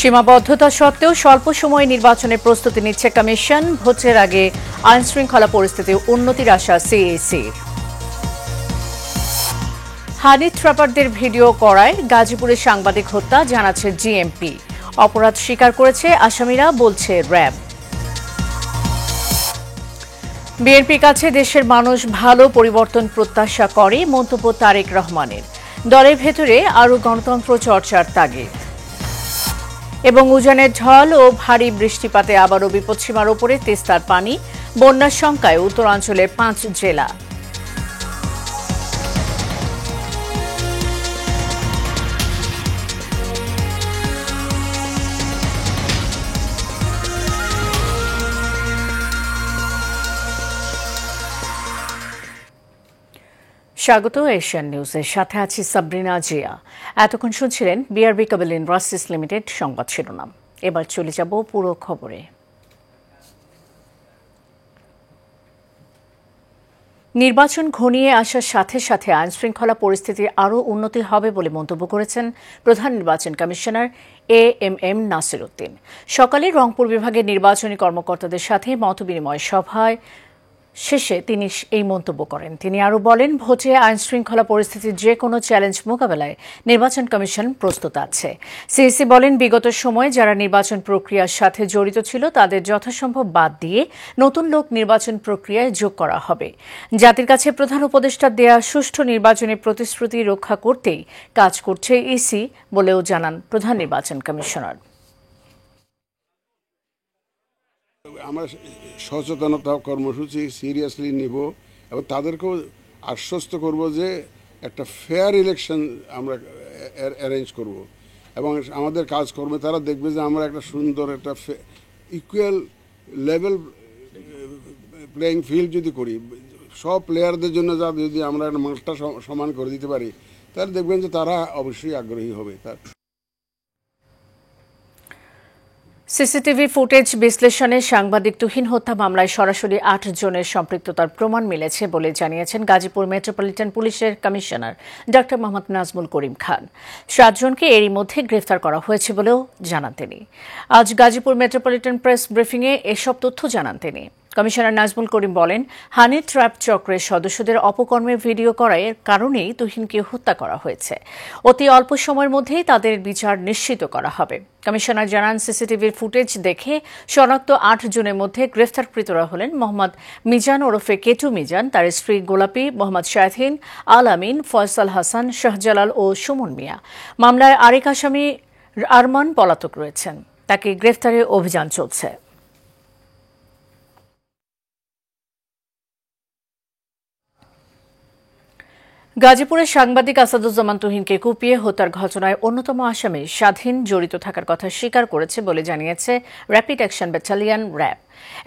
সীমাবদ্ধতা সত্ত্বেও স্বল্প সময়ে নির্বাচনের প্রস্তুতি নিচ্ছে কমিশন। ভোটের আগে আইনশৃঙ্খলা পরিস্থিতির উন্নতির আশা সিএসির। হানি ট্র্যাপারদের ভিডিও করায় গাজীপুরে সাংবাদিক হত্যা জানাচ্ছে জিএমপি। অপরাধ স্বীকার করেছে আসামিরা, বলছে র্যাব। বিএনপির কাছে দেশের মানুষ ভালো পরিবর্তন প্রত্যাশা করে, মন্তব্য তারেক রহমানের। দলের ভেতরে আরও গণতন্ত্র চর্চার তাগিদ। এবং উজানের ঢল ও ভারী বৃষ্টিপাতে আবারও বিপদসীমার উপরে তিস্তার পানি, বন্যার শঙ্কায় উত্তরাঞ্চলের 5 জেলা। স্বাগত এশিয়ান নিউজের সাথে আছি সাবরিনা জিয়া। এতক্ষণ শুনছিলেন বিআরবি কেবল ইন্ডাস্ট্রিজ লিমিটেড সংবাদ শিরোনাম। এবার চলে যাব পুরো খবরে। নির্বাচন ঘনিয়ে আসার সাথে সাথে আইনশৃঙ্খলা পরিস্থিতির আরও উন্নতি হবে বলে মন্তব্য করেছেন প্রধান নির্বাচন কমিশনার এএমএম নাসির উদ্দিন। সকালে রংপুর বিভাগের নির্বাচনী কর্মকর্তাদের সাথে মতবিনিময় সভায় শেষে তিনি এই মন্তব্য করেন। তিনি আরও বলেন, ভোটে আইনশৃঙ্খলা পরিস্থিতির যে কোনো চ্যালেঞ্জ মোকাবেলায় নির্বাচন কমিশন প্রস্তুত আছে। সিইসি বলেন, বিগত সময়ে যারা নির্বাচন প্রক্রিয়ার সাথে জড়িত ছিল তাদের যথাসম্ভব বাদ দিয়ে নতুন লোক নির্বাচন প্রক্রিয়ায় যোগ করা হবে। জাতির কাছে প্রধান উপদেষ্টার দেয়া সুষ্ঠু নির্বাচনের প্রতিশ্রুতি রক্ষা করতেই কাজ করছে ইসি বলেও জানান প্রধান নির্বাচন কমিশনার। আমরা সচেতনতা কর্মসূচি সিরিয়াসলি নিব এবং তাদেরকেও আশ্বস্ত করব যে একটা ফেয়ার ইলেকশন আমরা অ্যারেঞ্জ করব এবং আমাদের কাজকর্মে তারা দেখবে যে আমরা একটা সুন্দর একটা ইকুয়াল লেভেল প্লেয়িং ফিল্ড যদি করি, সব প্লেয়ারদের জন্য যদি আমরা মাঠটা সমান করে দিতে পারি, তাহলে দেখবেন যে তারা অবশ্যই আগ্রহী হবে। সিসিটিভি ফুটেজ বিশ্লেষণে সাংবাদিক তুহিন হত্যা মামলায় সরাসরি 8 জনের সম্পৃক্ততার প্রমাণ মিলেছে বলে জানিয়েছেন গাজীপুর মেট্রোপলিটন পুলিশের কমিশনার ডা. মোহাম্মদ নাজমুল করিম খান। 7 জনকে এরই মধ্যে গ্রেফতার করা হয়েছে বলেও জানান তিনি। আজ গাজীপুর মেট্রোপলিটন প্রেস ব্রিফিংয়ে এসব তথ্য জানান তিনি। কমিশনার নাজমুল করিম বলেন, হানি ট্র্যাপ চক্রের সদস্যদের অপকর্মের ভিডিও করার কারণেই তুহিনকে হত্যা করা হয়েছে। অতি অল্প সময়ের মধ্যেই তাদের বিচার নিশ্চিত করা হবে। কমিশনার জানান, সিসিটিভির ফুটেজ দেখে শনাক্ত 8 জনের মধ্যে গ্রেফতারকৃতরা হলেন মোহাম্মদ মিজান ওরফে কেটু মিজান, তার স্ত্রী গোলাপী, মোহাম্মদ শাহিন, আল আমিন, ফয়সাল হাসান, শাহজালাল ও সুমন মিয়া। মামলায় আরেক আসামি আরমান পলাতক রয়েছেন, তাকে গ্রেফতারের অভিযান চলছে। গাজীপুরের সাংবাদিক আসাদুজ্জামান তুহিনকে কুপিয়ে হত্যার ঘটনায় অন্যতম আসামি স্বাধীন জড়িত থাকার কথা স্বীকার করেছে বলে জানিয়েছে র্যাপিড অ্যাকশন ব্যাটালিয়ন র্যাব।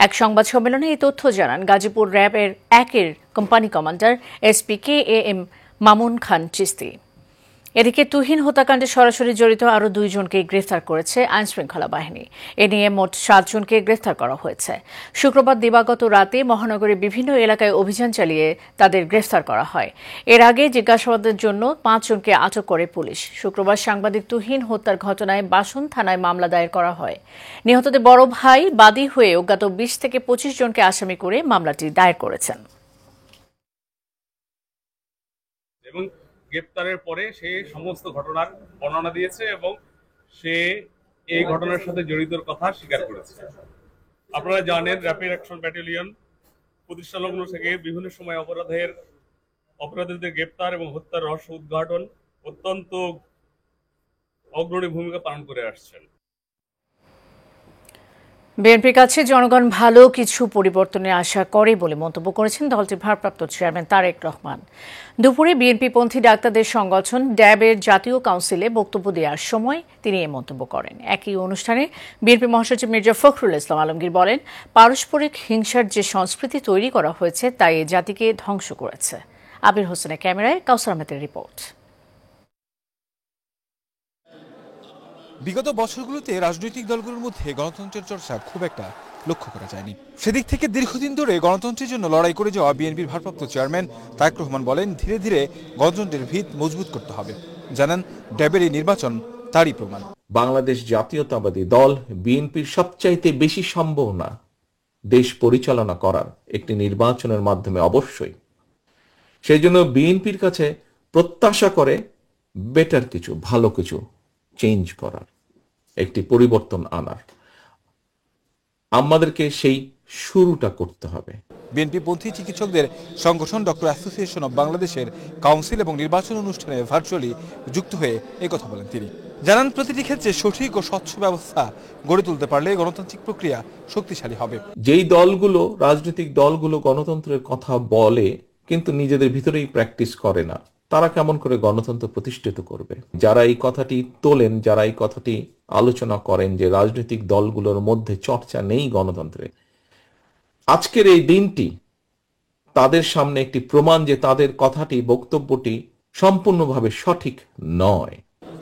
এক সংবাদ সম্মেলনে এই তথ্য জানান গাজীপুর র্যাবের 1-এর company commander SP KAM Mamun Khan Chishti. এদিকে তুহিন হত্যাকাণ্ডে সরাসরি জড়িত আরও 2 জনকে গ্রেফতার করেছে আইনশৃঙ্খলা বাহিনী। এ নিয়ে মোট 7 জনকে গ্রেফতার করা হয়েছে। শুক্রবার দিবাগত রাতে মহানগরের বিভিন্ন এলাকায় অভিযান চালিয়ে তাদের গ্রেফতার করা হয়। এর আগে জিজ্ঞাসাবাদের জন্য 5 জনকে আটক করে পুলিশ। শুক্রবার সাংবাদিক তুহিন হত্যার ঘটনায় বাসন থানায় মামলা দায়ের করা হয়। নিহতদের বড় ভাই বাদী হয়ে অজ্ঞাত 20 থেকে 25 জনকে আসামি করে মামলাটি দায়ের করেছেন। গ্রেপ্তারের পরে সে সমস্ত ঘটনার বর্ণনা দিয়েছে এবং সে এই ঘটনার সাথে জড়িতর কথা স্বীকার করেছে। আপনারা জানেন, র্যাপিড অ্যাকশন ব্যাটালিয়ন প্রতিষ্ঠা লগ্ন থেকে বিভিন্ন সময় অপরাধীদের গ্রেপ্তার এবং হত্যার রহস্য উদ্ঘাটন অত্যন্ত অগ্রণী ভূমিকা পালন করে আসছেন। বিএনপির কাছে জনগণ ভালো কিছু পরিবর্তনের আশা করে বলে মন্তব্য করেছেন দলটির ভারপ্রাপ্ত চেয়ারম্যান তারেক রহমান। দুপুরে বিএনপিপন্থী ডাক্তারদের সংগঠন ড্যাবের জাতীয় কাউন্সিলে বক্তব্য দেওয়ার সময় তিনি এই মন্তব্য করেন। একই অনুষ্ঠানে বিএনপি মহাসচিব মির্জা ফখরুল ইসলাম আলমগীর বলেন, পারস্পরিক হিংসার যে সংস্কৃতি তৈরি করা হয়েছে তা এই জাতিকে ধ্বংস করেছে। আবির হোসেনের ক্যামেরায় কাউসার আহমেদের রিপোর্ট। বিগত বছরগুলোতে রাজনৈতিক দলগুলোর মধ্যে গণতন্ত্রের চর্চা খুব একটা লক্ষ্য করা যায়নি। সেদিক থেকে দীর্ঘদিন ধরে গণতন্ত্রের জন্য লড়াই করে যাওয়া বিএনপির ভারপ্রাপ্ত চেয়ারম্যান তারেক রহমান বলেন, ধীরে ধীরে গণতন্ত্রের ভিত মজবুত করতে হবে। জানান, ড্যাবের এই নির্বাচন তারই প্রমাণ। বাংলাদেশ জাতীয়তাবাদী দল বিএনপির সবচাইতে বেশি সম্ভাবনা দেশ পরিচালনা করার একটি নির্বাচনের মাধ্যমে অবশ্যই। সেই জন্য বিএনপির কাছে প্রত্যাশা করে বেটার কিছু, ভালো কিছু চেঞ্জ করার, একটি পরিবর্তন আনার। আমাদেরকে সেই শুরুটা করতে হবে। বিএনপিপন্থী চিকিৎসকদের সংগঠন ডক্টর অ্যাসোসিয়েশন অব বাংলাদেশের কাউন্সিল এবং নির্বাচন অনুষ্ঠানে ভার্চুয়ালি যুক্ত হয়ে এই কথা বলেন তিনি। জানান, প্রতিটি ক্ষেত্রে সঠিক ও স্বচ্ছ ব্যবস্থা গড়ে তুলতে পারলে গণতান্ত্রিক প্রক্রিয়া শক্তিশালী হবে। যেই দলগুলো, রাজনৈতিক দলগুলো গণতন্ত্রের কথা বলে কিন্তু নিজেদের ভিতরেই প্র্যাকটিস করে না, তারা কেমন করে গণতন্ত্র প্রতিষ্ঠিত করবে? যারা এই কথাটি তোলেন, যারা এই কথাটি আলোচনা করেন যে রাজনৈতিক দলগুলোর মধ্যে চর্চা নেই গণতন্ত্রে, আজকের এই দিনটি তাদের সামনে একটি প্রমাণ যে তাদের কথাটি, বক্তব্যটি সম্পূর্ণভাবে সঠিক নয়।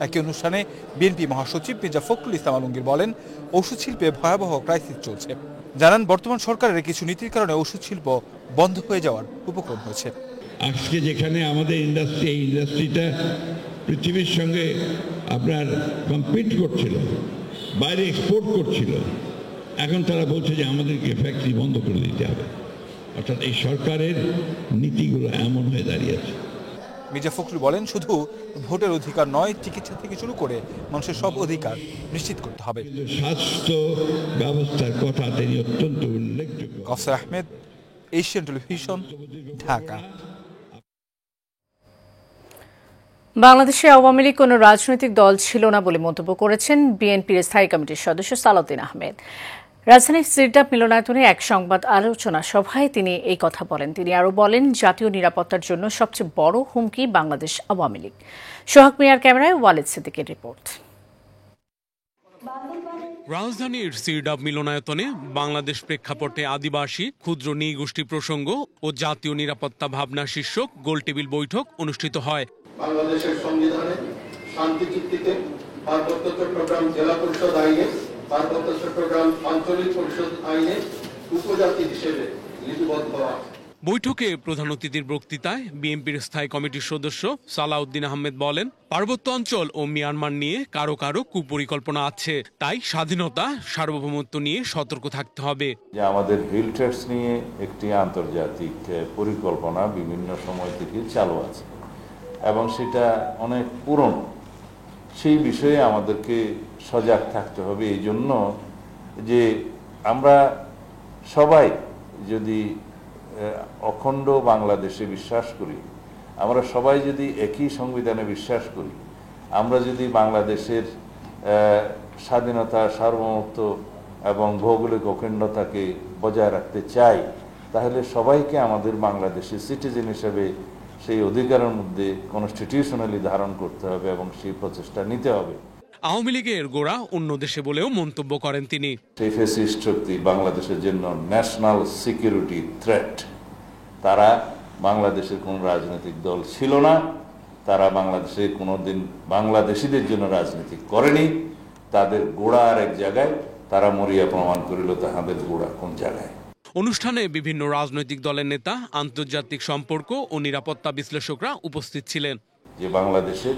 একই অনুষ্ঠানে বিএনপি মহাসচিব মির্জা ফখরুল ইসলাম আলমগীর বলেন, ওষুধ শিল্পে ভয়াবহ ক্রাইসিস চলছে। জানান, বর্তমান সরকারের কিছু নীতির কারণে ওষুধ শিল্প বন্ধ হয়ে যাওয়ার উপক্রম হয়েছে। আজকে যেখানে আমাদের ইন্ডাস্ট্রি, এই ইন্ডাস্ট্রিটা পৃথিবীর সঙ্গে আপনার কম্পিট করছিল, বাইরে এক্সপোর্ট করছিল, এখন তারা বলছে যে আমাদেরকে ফ্যাক্টরি বন্ধ করে দিতে হবে। অর্থাৎ এই সরকারের নীতিগুলো এমন হয়ে দাঁড়িয়েছে। মির্জা ফখরুল বলেন, শুধু ভোটের অধিকার নয়, চিকিৎসা থেকে শুরু করে মানুষের সব অধিকার নিশ্চিত করতে হবে। স্বাস্থ্য ব্যবস্থার কথা তিনি অত্যন্ত উল্লেখযোগ্য। কাউসার আহমেদ, এশিয়ান টেলিভিশন, ঢাকা। বাংলাদেশে আওয়ামী লীগ কোনো রাজনৈতিক দল ছিল না বলে মন্তব্য করেছেন বিএনপির স্থায়ী কমিটির সদস্য সালাউদ্দিন আহমেদ। রাজধানীর সিরডাপ মিলনায়তনে এক সংবাদ আলোচনা সভায় তিনি এই কথা বলেন। তিনি আরও বলেন, জাতীয় নিরাপত্তার জন্য সবচেয়ে বড় হুমকি বাংলাদেশ আওয়ামী লীগ। সোহাগ মিয়ার ক্যামেরায় ওয়ালিদ সিদ্দিকের রিপোর্ট। রাজধানীর সিরডাপ মিলনায়তনে বাংলাদেশ প্রেক্ষাপটে আদিবাসী, ক্ষুদ্র নৃগোষ্ঠী প্রসঙ্গ ও জাতীয় নিরাপত্তা ভাবনা শীর্ষক গোলটেবিল বৈঠক অনুষ্ঠিত হয়। বাংলাদেশের সংবিধানে, শান্তি চুক্তিতে, পার্বত্য চট্টগ্রাম জেলা পরিষদ আইনে, পার্বত্য চট্টগ্রাম আঞ্চলিক পরিষদ আইনে উপজাতি হিসেবে লিপিবদ্ধ আছে। বৈঠকে প্রধান অতিথির বক্তৃতায় বিএনপির স্থায়ী কমিটির সদস্য সালাউদ্দিন আহমেদ বলেন, পার্বত্য অঞ্চল ও মিয়ানমার নিয়ে কারো কারো কুপরিকল্পনা আছে, তাই স্বাধীনতা, সার্বভৌমত্ব নিয়ে সতর্ক থাকতে হবে। যে আমাদের হিল ট্রেডস নিয়ে একটি আন্তর্জাতিক পরিকল্পনা বিভিন্ন সময় থেকে চালু আছে এবং সেটা অনেক পুরনো। সেই বিষয়ে আমাদেরকে সজাগ থাকতে হবে। এই জন্য যে আমরা সবাই যদি অখণ্ড বাংলাদেশে বিশ্বাস করি, আমরা সবাই যদি একই সংবিধানে বিশ্বাস করি, আমরা যদি বাংলাদেশের স্বাধীনতা, সার্বভৌমত্ব এবং ভৌগোলিক অখণ্ডতাকে বজায় রাখতে চাই, তাহলে সবাইকে আমাদের বাংলাদেশের সিটিজেন হিসেবে সেই অধিকারের মধ্যে কনস্টিটিউশনালি ধারণ করতে হবে এবং সেই প্রচেষ্টা নিতে হবে। আওয়ামী লীগের গোড়া অন্য দেশে বলেও মন্তব্য করেন তিনি। সেই ফ্যাসিস্ট শক্তি বাংলাদেশের জন্য ন্যাশনাল সিকিউরিটি থ্রেট। তারা বাংলাদেশের কোনো রাজনৈতিক দল ছিল না, তারা বাংলাদেশে কোনোদিন বাংলাদেশিদের জন্য রাজনীতি করেনি। তাদের গোড়া আর এক জায়গায়, তারা মরিয়া প্রমাণ করিল তাহাদের গোড়া কোন জায়গায়। অনুষ্ঠানে বিভিন্ন রাজনৈতিক দলের নেতা, আন্তর্জাতিক সম্পর্ক ও নিরাপত্তা বিশ্লেষকরা উপস্থিত ছিলেন। যে বাংলাদেশের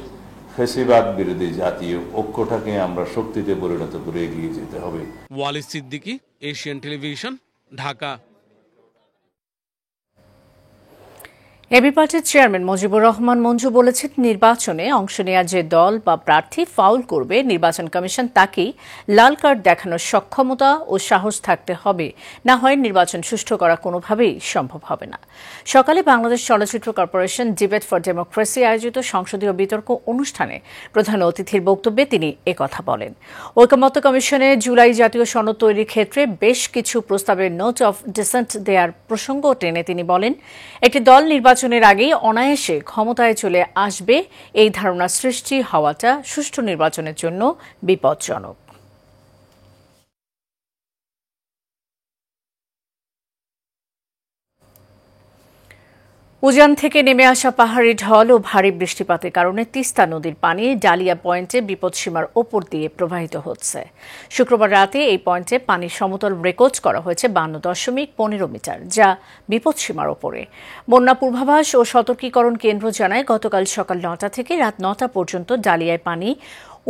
ফ্যাসিবাদ বিরোধী জাতীয় ঐক্যটাকে আমরা শক্তিতে পরিণত করে এগিয়ে যেতে হবে। Walid Siddiqui, Asian television, Dhaka. AB পার্টির চেয়ারম্যান মুজিবুর রহমান মঞ্জু বলেছেন, নির্বাচনে অংশ নেওয়া যে দল বা প্রার্থী ফাউল করবে, নির্বাচন কমিশন তাকেই লাল কার্ড দেখানোর সক্ষমতা ও সাহস থাকতে হবে, না হয় নির্বাচন সুষ্ঠু করা কোনোভাবেই সম্ভব হবে না। সকালে বাংলাদেশ চলচ্চিত্র কর্পোরেশন ডিবেট ফর ডেমোক্রেসি আয়োজিত সংসদীয় বিতর্ক অনুষ্ঠানে প্রধান অতিথির বক্তব্যে তিনি একথা বলেন। ঐকমত্য কমিশনে জুলাই জাতীয় সনদ তৈরির ক্ষেত্রে বেশ কিছু প্রস্তাবের নোট অফ ডিসেন্ট দেওয়ার প্রসঙ্গ টেনে তিনি বলেন, একটি দল নির্বাচনের আগেই অনায়াসে ক্ষমতায় চলে আসবে, এই ধারণা সৃষ্টি হওয়াটা সুষ্ঠু নির্বাচনের জন্য বিপজ্জনক। উজান থেকে নেমে আসা পাহাড়ি ঢল ও ভারী বৃষ্টিপাতের কারণে তিস্তা নদীর পানি ডালিয়া পয়েন্টে বিপদসীমার ওপর দিয়ে প্রবাহিত হচ্ছে। শুক্রবার রাতে এই পয়েন্টে পানির সমতল রেকর্ড করা হয়েছে 52.15 মিটার, যা বিপদসীমার ওপরে। বন্যা পূর্বাভাস ও সতর্কীকরণ কেন্দ্র জানায়, গতকাল সকাল 9টা থেকে রাত 9টা পর্যন্ত ডালিয়ায় পানি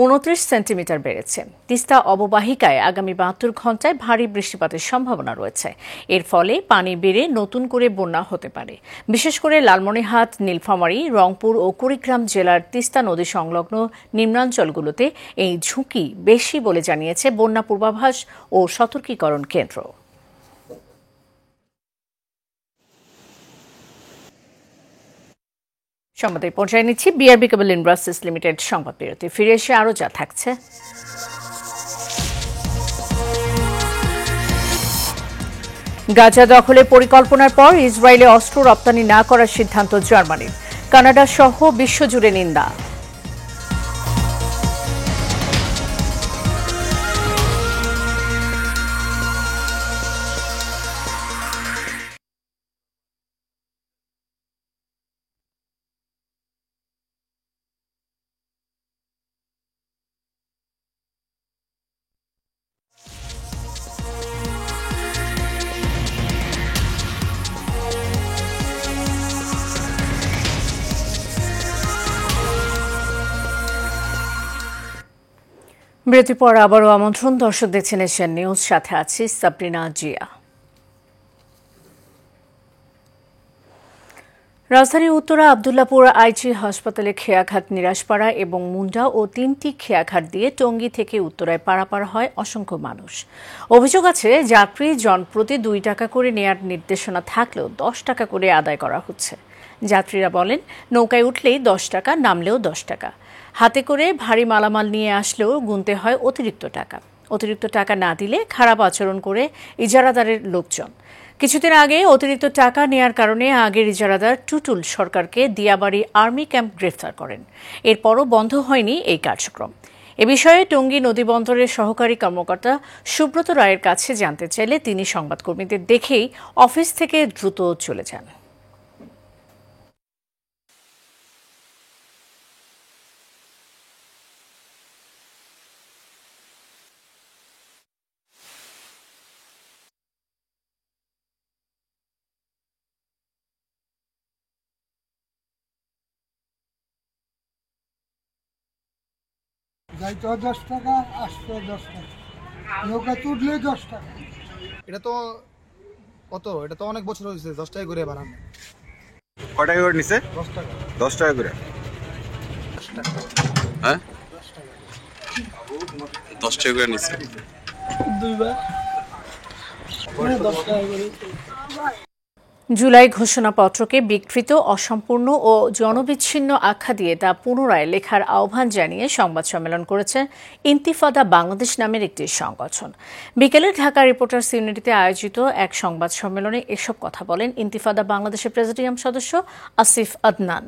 29 সেন্টিমিটার বেড়েছে। তিস্তা অববাহিকায় আগামী 72 ঘন্টায় ভারী বৃষ্টিপাতের সম্ভাবনা রয়েছে। এর ফলে পানি বেড়ে নতুন করে বন্যা হতে পারে। বিশেষ করে লালমনিরহাট, নীলফামারী, রংপুর ও কুড়িগ্রাম জেলার তিস্তা নদী সংলগ্ন নিম্নাঞ্চলগুলোতে এই ঝুঁকি বেশি বলে জানিয়েছে বন্যা পূর্বাভাস ও সতর্কীকরণ কেন্দ্র। সংবাদে পর্যায়ে নিচ্ছি বিআরবি কেবল ইন্ডাস্ট্রিজ লিমিটেড সংবাদ বিরতি। ফিরে এসে আরও যা থাকছে। গাজা দখলের পরিকল্পনার পর ইসরায়েলে অস্ত্র রপ্তানি না করার সিদ্ধান্ত জার্মানির। কানাডা সহ বিশ্বজুড়ে নিন্দা। বিরতির পর আবারও আমন্ত্রণ। দর্শক দেখছেন এশিয়ান নিউজ, সাথে আছি সাবরিনা জিয়া। রাজধানীর উত্তরা আবদুল্লাপুর আইজি হাসপাতালে খেয়াঘাট, নিরাশপাড়া এবং মুন্ডা ও 3টি খেয়াঘাট দিয়ে টঙ্গী থেকে উত্তরায় পারাপার হয় অসংখ্য মানুষ। অভিযোগ আছে যাত্রী জনপ্রতি 2 টাকা করে নেয়ার নির্দেশনা থাকলেও 10 টাকা করে আদায় করা হচ্ছে। যাত্রীরা বলেন নৌকায় উঠলেই 10 টাকা, নামলেও 10 টাকা। হাতে করে ভারী মালামাল নিয়ে আসলেও গুনতে হয় অতিরিক্ত টাকা। অতিরিক্ত টাকা না দিলে খারাপ আচরণ করে ইজারাদারের লোকজন। কিছুদিন আগে অতিরিক্ত টাকা নেয়ার কারণে আগের ইজারাদার টুটুল সরকারকে দিয়াবাড়ি আর্মি ক্যাম্প গ্রেফতার করেন। এরপরও বন্ধ হয়নি এই কার্যক্রম। এ বিষয়ে টঙ্গী নদীবন্দরের সহকারী কর্মকর্তা সুব্রত রায়ের কাছে জানতে চাইলে তিনি সংবাদকর্মীদের দেখেই অফিস থেকে দ্রুত চলে যান। যাইতে 10 টাকা, আসতে 10 টাকা, নৌকা তুললে 10 টাকা। এটা তো কত, এটা তো অনেক বছর হয়েছে 10 টাকা করে বানানো। কয় টাকা করে নিছে? 10 টাকা। 10 টাকা করে। হ্যাঁ 10 টাকা করে নিছে দুইবার 10 টাকা করে। জুলাই ঘোষণাপত্রকে বিকৃত, অসম্পূর্ণ ও জনবিচ্ছিন্ন আখ্যা দিয়ে তা পুনরায় লেখার আহ্বান জানিয়ে সংবাদ সম্মেলন করেছে ইন্তিফাদা বাংলাদেশ নামের একটি সংগঠন। বিকেলে ঢাকা রিপোর্টার্স ইউনিটিতে আয়োজিত এক সংবাদ সম্মেলনে এসব কথা বলেন ইন্তিফাদা বাংলাদেশের প্রেসিডিয়াম সদস্য আসিফ আদনান।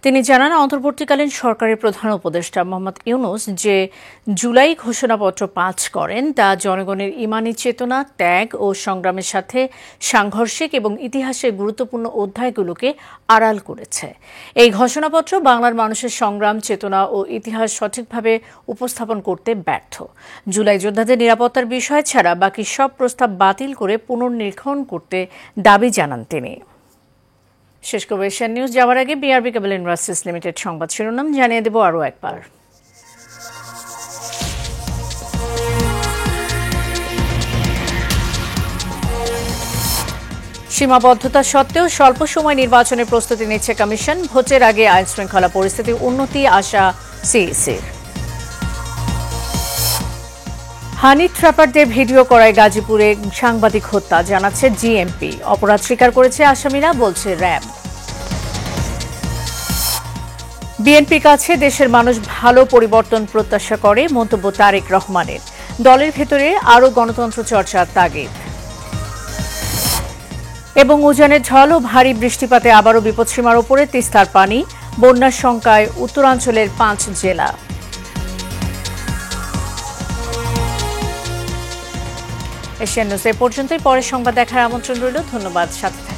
তিনি জানান, অন্তর্বর্তীকালীন সরকারের প্রধান উপদেষ্টা মোহাম্মদ ইউনূস যে জুলাই ঘোষণাপত্র পাঠ করেন তা জনগণের ইমানি চেতনা, ত্যাগ ও সংগ্রামের সাথে সাংঘর্ষিক এবং ইতিহাসের গুরুত্বপূর্ণ অধ্যায়গুলোকে আড়াল করেছে। এই ঘোষণাপত্র বাংলার মানুষের সংগ্রাম, চেতনা ও ইতিহাস সঠিকভাবে উপস্থাপন করতে ব্যর্থ। জুলাই যোদ্ধাদের নিরাপত্তার বিষয় ছাড়া বাকি সব প্রস্তাব বাতিল করে পুনর্নিরীক্ষণ করতে দাবি জানান তিনি। শেষ করব এশিয়ান নিউজ। যাওয়ার আগে বিআরবি কেবল ইন্ডাস্ট্রিজ লিমিটেড সংবাদ শিরোনাম জানিয়ে দেব আরও একবার। সীমাবদ্ধতা সত্ত্বেও স্বল্প সময় নির্বাচনের প্রস্তুতি নিচ্ছে কমিশন। ভোটের আগে আইন শৃঙ্খলা পরিস্থিতির উন্নতি আশা সিইসির। হানি ট্র্যাপারদের ভিডিও করায় গাজীপুরে সাংবাদিক হত্যা, জানাচ্ছে জিএমপি। অপরাধ স্বীকার করেছে আসামিরা, বলছে র্যাব। বিএনপির কাছে দেশের মানুষ ভালো পরিবর্তন প্রত্যাশা করে, মন্তব্য তারেক রহমানের। দলের ভেতরে আরও গণতন্ত্র চর্চার তাগিদ। এবং উজানের ঝড় ও ভারী বৃষ্টিপাতে আবারও বিপদসীমার ওপরে তিস্তার পানি, বন্যার শঙ্কায় উত্তরাঞ্চলের 5 জেলা। এশিয়ান নিউজ এ পর্যন্তই। পরের সংবাদ দেখার আমন্ত্রণ রইল। ধন্যবাদ, সাথে